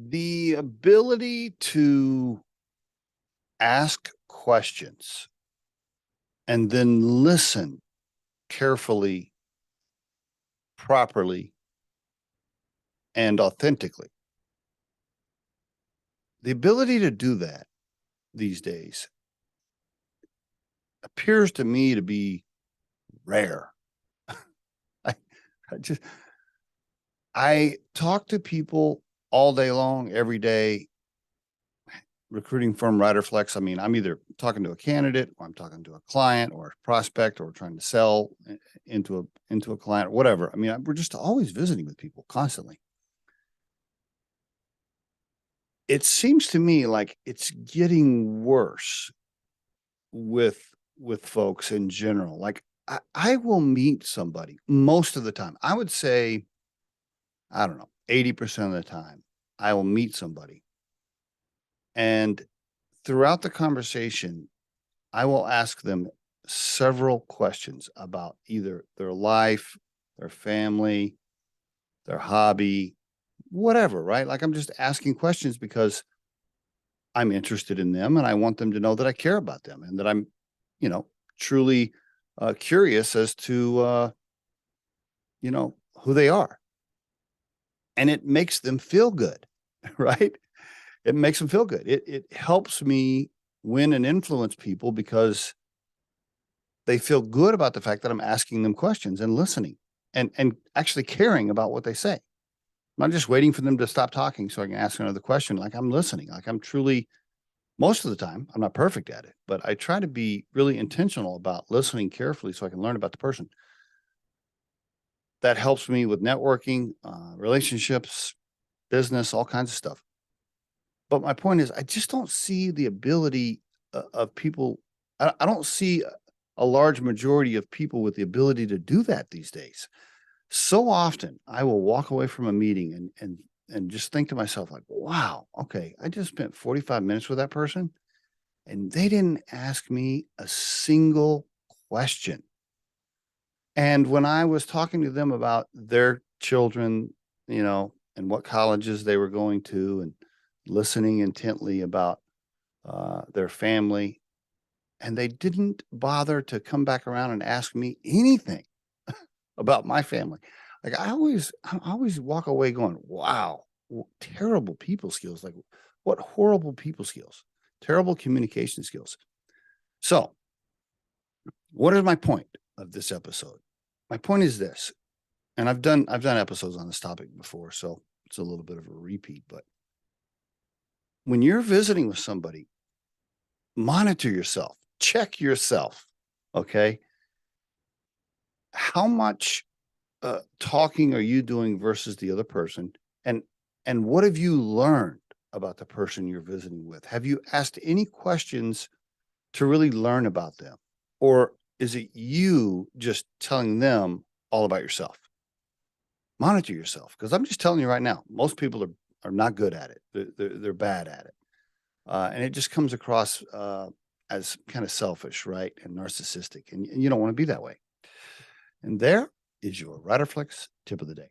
The ability to ask questions and then listen carefully, properly, and authentically. The ability to do that these days appears to me to be rare. I, I just I talk to people all day long, every day, recruiting firm Riderflex. I mean, I'm either talking to a candidate or I'm talking to a client or a prospect or trying to sell into a client or whatever. I mean, we're just always visiting with people constantly. It seems to me like it's getting worse with with folks in general. Like I will meet somebody most of the time. I would say, I don't know, 80% of the time, I will meet somebody. And throughout the conversation, I will ask them several questions about either their life, their family, their hobby, whatever, right? Like I'm just asking questions because I'm interested in them and I want them to know that I care about them and that I'm, you know, truly curious as to, who they are. And it makes them feel good, right? It makes them feel good. It helps me win and influence people because they feel good about the fact that I'm asking them questions and listening and actually caring about what they say. I'm not just waiting for them to stop talking so I can ask another question. Like I'm listening, like I'm truly, most of the time, I'm not perfect at it, but I try to be really intentional about listening carefully so I can learn about the person. That helps me with networking, relationships, business, all kinds of stuff. But my point is, I just don't see the ability of people. I don't see a large majority of people with the ability to do that these days. So often, I will walk away from a meeting and just think to myself, like, "Wow, okay, I just spent 45 minutes with that person, and they didn't ask me a single question." And when I was talking to them about their children, and what colleges they were going to, and listening intently about their family, and they didn't bother to come back around and ask me anything about my family. Like I always walk away going, "Wow, terrible people skills! Like what horrible people skills, terrible communication skills." So, what is my point of this episode? My point is this, and I've done episodes on this topic before, so it's a little bit of a repeat. But when you're visiting with somebody, monitor yourself, check yourself. Okay, how much talking are you doing versus the other person, and what have you learned about the person you're visiting with? Have you asked any questions to really learn about them, or is it you just telling them all about yourself? Monitor yourself, because I'm just telling you right now, most people are not good at it. They're bad at it, and it just comes across as kind of selfish, right, and narcissistic, and you don't want to be that way. And there is your Riderflex tip of the day.